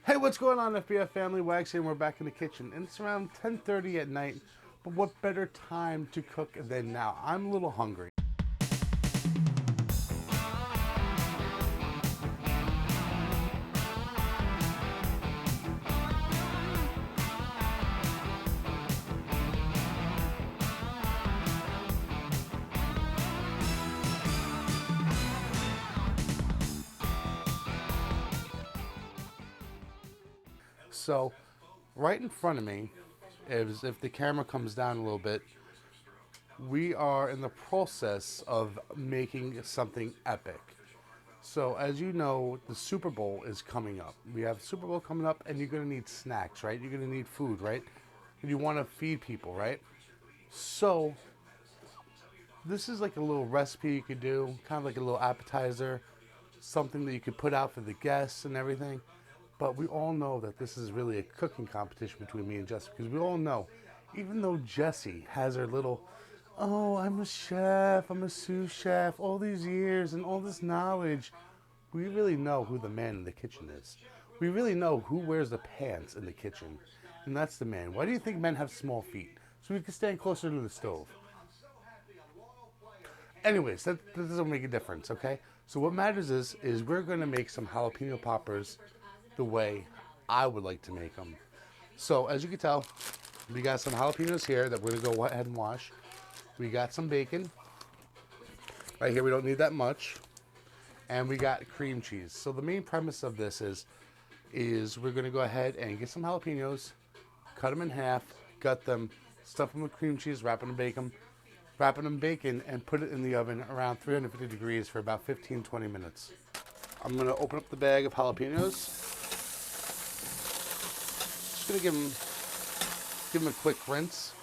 Hey, what's going on, FBF family? Wagz here, and we're back in the kitchen. And it's around 10:30 at night, but what better time to cook than now? I'm a little hungry. So, right in front of me, is if the camera comes down a little bit, we are in the process of making something epic. So, as you know, the Super Bowl is coming up. We have Super Bowl coming up, and you're going to need snacks, right? You're going to need food, right? And you want to feed people, right? So, this is like a little recipe you could do, kind of like a little appetizer, something that you could put out for the guests and everything. But we all know that this is really a cooking competition between me and Jessie, because we all know, even though Jessie has her little, oh, I'm a chef, I'm a sous chef, all these years and all this knowledge, we really know who the man in the kitchen is. We really know who wears the pants in the kitchen, and that's the man. Why do you think men have small feet? So we can stand closer to the stove. Anyways, that doesn't make a difference, okay? So what matters is we're going to make some jalapeno poppers the way I would like to make them. So as you can tell, we got some jalapenos here that we're going to go ahead and wash. We got some bacon. Right here, we don't need that much. And we got cream cheese. So the main premise of this is we're going to go ahead and get some jalapenos, cut them in half, gut them, stuff them with cream cheese, wrap them in bacon, and put it in the oven around 350 degrees for about 15-20 minutes. I'm going to open up the bag of jalapenos. Just going to give them a quick rinse.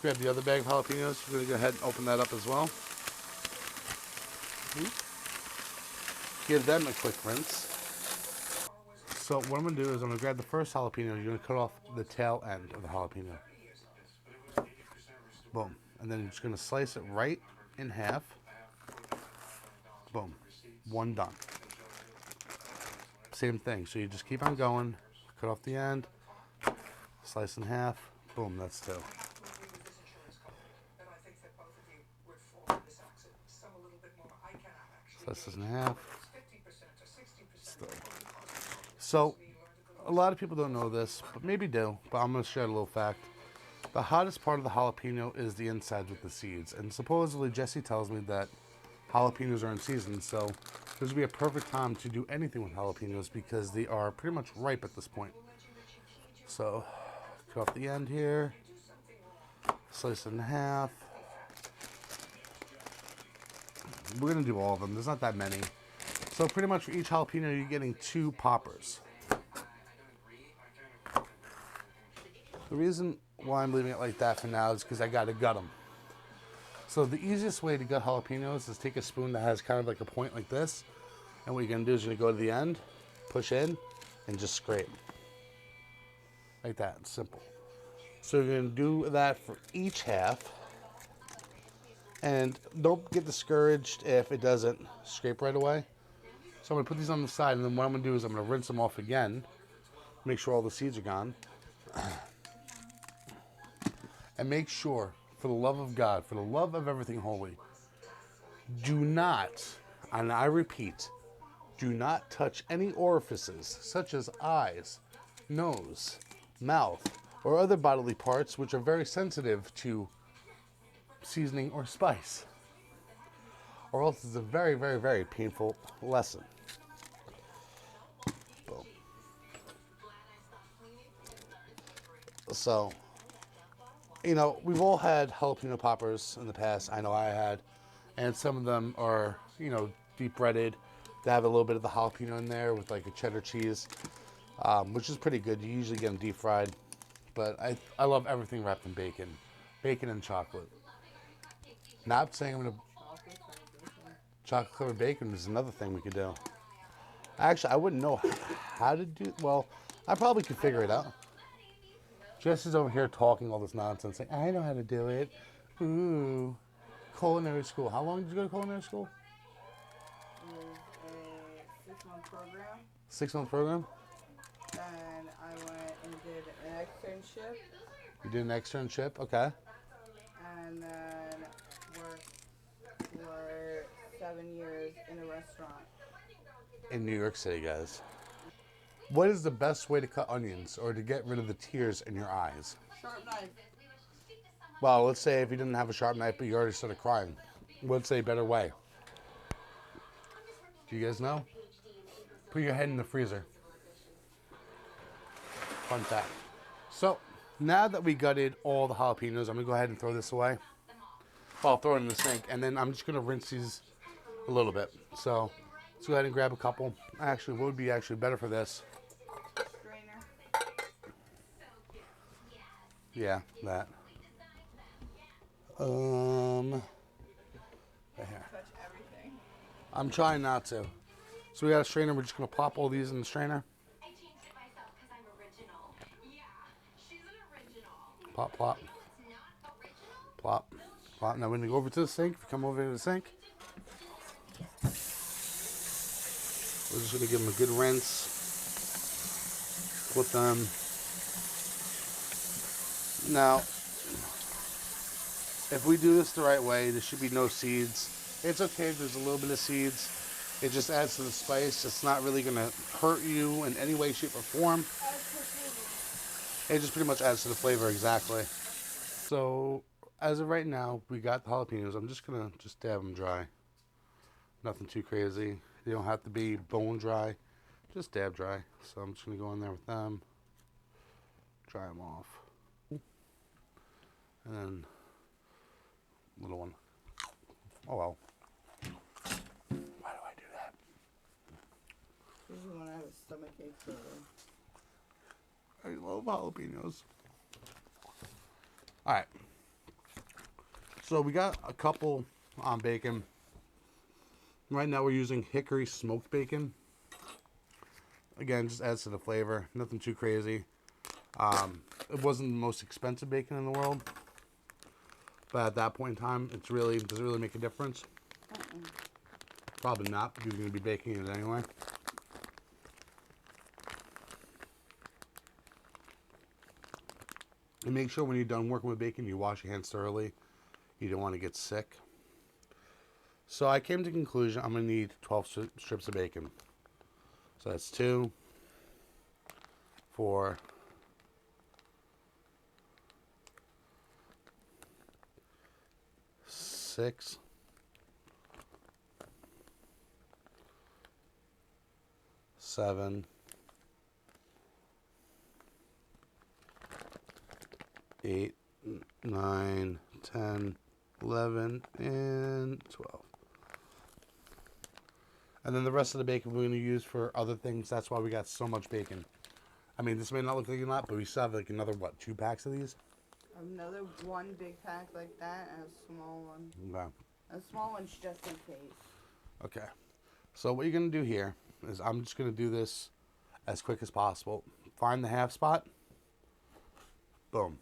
Grab the other bag of jalapenos. We're going to go ahead and open that up as well. Give them a quick rinse. So what I'm going to do is I'm going to grab the first jalapeno. You're going to cut off the tail end of the jalapeno. Boom. And then you're just going to slice it right in half. Boom. One done. Same thing. So you just keep on going. Cut off the end. Slice in half. Boom. That's two. Slice this in half. So, a lot of people don't know this, but maybe do. But I'm going to share a little fact. The hottest part of the jalapeno is the inside with the seeds. And supposedly Jessie tells me that jalapenos are in season. So this would be a perfect time to do anything with jalapenos because they are pretty much ripe at this point. So cut off the end here. Slice it in half. We're going to do all of them. There's not that many. So pretty much for each jalapeno, you're getting 2 poppers. The reason why I'm leaving it like that for now is because I got to gut them. So the easiest way to gut jalapenos is take a spoon that has kind of like a point like this. And what you're going to do is you're going to go to the end, push in, and just scrape. Like that. It's simple. So you're going to do that for each half. And don't get discouraged if it doesn't scrape right away. So I'm going to put these on the side, and then what I'm going to do is I'm going to rinse them off again. Make sure all the seeds are gone. And make sure, for the love of God, for the love of everything holy, do not, and I repeat, do not touch any orifices, such as eyes, nose, mouth, or other bodily parts which are very sensitive to seasoning or spice. Or else it's a very, very, very painful lesson. Boom. So, you know, we've all had jalapeno poppers in the past. I know I had. And some of them are, you know, deep breaded. They have a little bit of the jalapeno in there with like a cheddar cheese, which is pretty good. You usually get them deep fried. But I love everything wrapped in bacon. Bacon and chocolate. Not saying I'm going to... Chocolate covered bacon is another thing we could do. Actually, I wouldn't know how to do... Well, I probably could figure it out. Jessie's over here talking all this nonsense, saying, I know how to do it. Ooh. Culinary school. How long did you go to culinary school? It was a 6-month program. 6-month program? went and did an externship. You did an externship? Okay. And then worked for 7 years in a restaurant. In New York City, guys. What is the best way to cut onions or to get rid of the tears in your eyes? Sharp knife. Well, let's say if you didn't have a sharp knife, but you already started crying. What's a better way? Do you guys know? Put your head in the freezer. Fun fact. So, now that we gutted all the jalapenos, I'm going to go ahead and throw this away. Well, I'll throw it in the sink, and then I'm just going to rinse these a little bit. So, let's go ahead and grab a couple. Actually, what would be actually better for this? Strainer. Yeah, that. Right here. Touch everything. I'm trying not to. So we got a strainer. We're just going to plop all these in the strainer. Plop, plop. Plop, plop. Now we're going to go over to the sink. If you come over to the sink, we're just going to give them a good rinse. Flip them. Now, if we do this the right way, there should be no seeds. It's okay if there's a little bit of seeds. It just adds to the spice. It's not really going to hurt you in any way, shape, or form. It just pretty much adds to the flavor, exactly. So, as of right now, we got the jalapenos. I'm just going to dab them dry. Nothing too crazy. They don't have to be bone dry. Just dab dry. So I'm just going to go in there with them. Dry them off. And then, little one. Oh well. Why do I do that? Because you want to have a stomachache for I love jalapenos. Alright. So we got a couple on bacon. Right now we're using hickory smoked bacon. Again, just adds to the flavor. Nothing too crazy. It wasn't the most expensive bacon in the world. But at that point in time, does it really make a difference? Probably not, because you're going to be baking it anyway. And make sure when you're done working with bacon, you wash your hands thoroughly. You don't want to get sick. So I came to the conclusion I'm going to need 12 strips of bacon. So that's 2, 4, 6, 7, 8, 9, 10, 11, and 12. And then the rest of the bacon we're going to use for other things. That's why we got so much bacon. I mean, this may not look like a lot, but we still have like another, 2 packs of these? another one big pack like that and a small one. Okay. A small one's just in case. Okay. So what you're going to do here is I'm just going to do this as quick as possible. Find the half spot. Boom.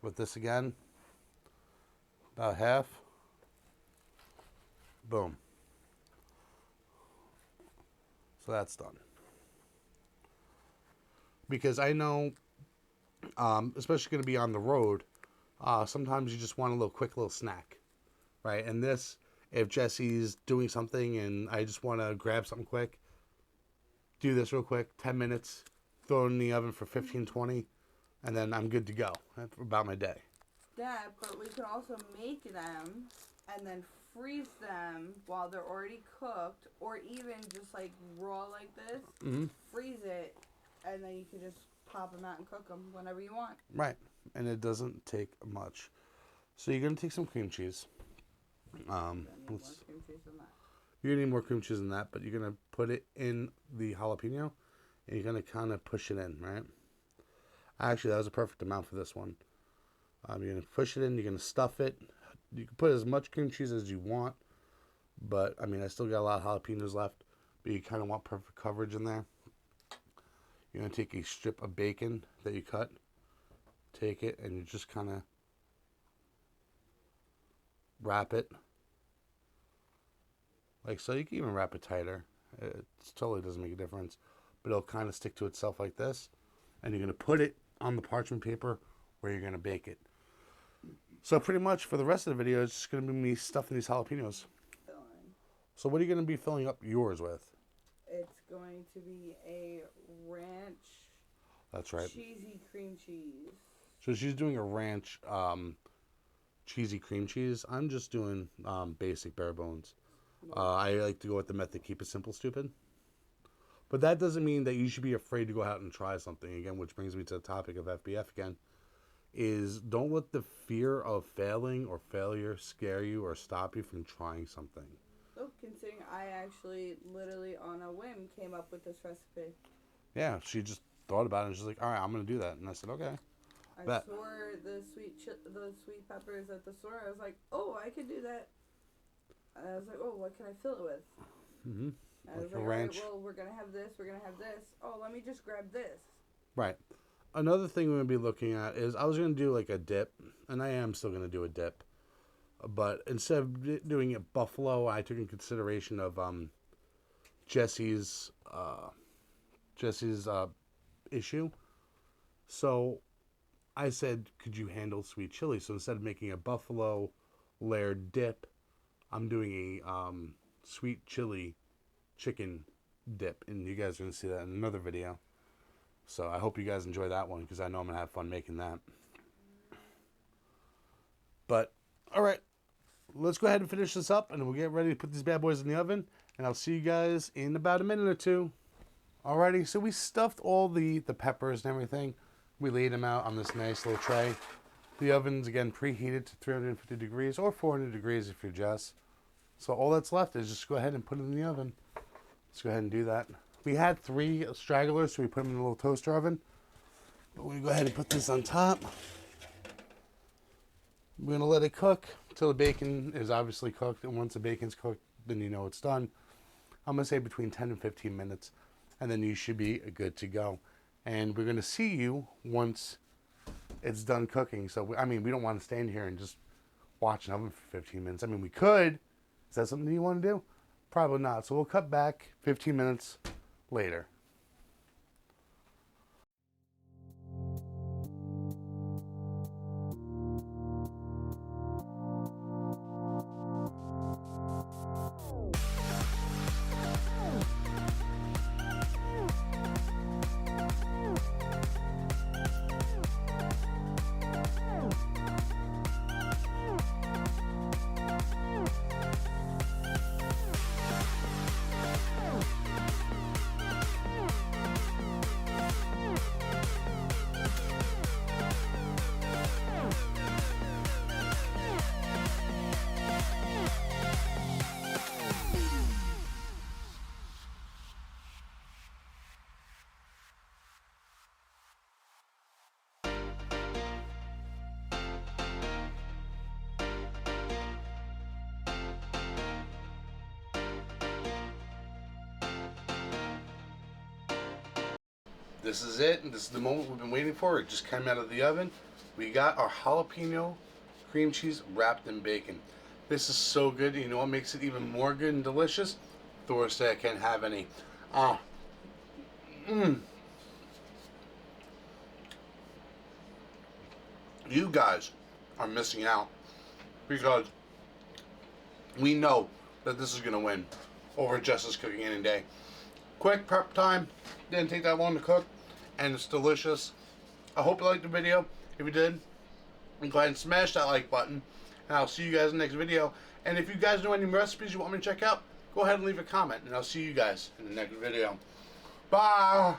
With this again. About half. Boom. So that's done. Because I know, especially going to be on the road, sometimes you just want a quick little snack, right? And this, if Jesse's doing something and I just want to grab something quick, do this real quick, 10 minutes, throw it in the oven for 15, 20, and then I'm good to go about my day. Yeah, but we could also make them and then freeze them while they're already cooked, or even just like raw like this, freeze it, and then you can just pop them out and cook them whenever you want. Right, and it doesn't take much. So you're going to take some cream cheese. You're going to need more cream cheese than that, but you're going to put it in the jalapeno, and you're going to kind of push it in, right? Actually, that was a perfect amount for this one. You're going to push it in, you're going to stuff it. You can put as much cream cheese as you want, but, I mean, I still got a lot of jalapenos left, but you kind of want perfect coverage in there. You're going to take a strip of bacon that you cut, take it, and you just kind of wrap it. Like so. You can even wrap it tighter. It totally doesn't make a difference. But it'll kind of stick to itself like this. And you're going to put it on the parchment paper where you're going to bake it. So pretty much for the rest of the video, it's just going to be me stuffing these jalapenos. Filling. So what are you going to be filling up yours with? It's going to be a ranch. That's right. Cheesy cream cheese. So she's doing a ranch cheesy cream cheese. I'm just doing basic bare bones. I like to go with the method keep it simple, stupid. But that doesn't mean that you should be afraid to go out and try something again, which brings me to the topic of FBF again. Is don't let the fear of failing or failure scare you or stop you from trying something. So considering I actually literally on a whim came up with this recipe. Yeah, she just thought about it and she's like, all right, I'm going to do that. And I said, okay. I saw the sweet peppers at the store. I was like, oh, I could do that. And I was like, oh, what can I fill it with? Mm-hmm. I was like, all right, well, we're going to have this, we're going to have this. Oh, let me just grab this. Right. Another thing we're going to be looking at is I was going to do like a dip, and I am still going to do a dip. But instead of doing it buffalo, I took in consideration of Jesse's issue. So I said, could you handle sweet chili? So instead of making a buffalo layered dip, I'm doing a sweet chili chicken dip. And you guys are going to see that in another video. So I hope you guys enjoy that one because I know I'm going to have fun making that. But, all right. Let's go ahead and finish this up and we'll get ready to put these bad boys in the oven. And I'll see you guys in about a minute or two. Alrighty, so we stuffed all the peppers and everything. We laid them out on this nice little tray. The oven's, again, preheated to 350 degrees or 400 degrees if you're Jess. So all that's left is just go ahead and put it in the oven. Let's go ahead and do that. We had 3 stragglers, so we put them in a little toaster oven. But we're going to go ahead and put this on top. We're going to let it cook until the bacon is obviously cooked. And once the bacon's cooked, then you know it's done. I'm going to say between 10 and 15 minutes. And then you should be good to go. And we're going to see you once it's done cooking. So, I mean, we don't want to stand here and just watch an oven for 15 minutes. I mean, we could. Is that something you want to do? Probably not. So we'll cut back 15 minutes later. This is it, and this is the moment we've been waiting for. It just came out of the oven. We got our jalapeno cream cheese wrapped in bacon. This is so good. You know what makes it even more good and delicious? Thor said I can't have any. You guys are missing out because we know that this is going to win over Jess's cooking any day. Quick prep time, didn't take that long to cook, and it's delicious. I hope you liked the video. If you did, go ahead and smash that like button, and I'll see you guys in the next video. And if you guys know any recipes you want me to check out, go ahead and leave a comment, and I'll see you guys in the next video. Bye!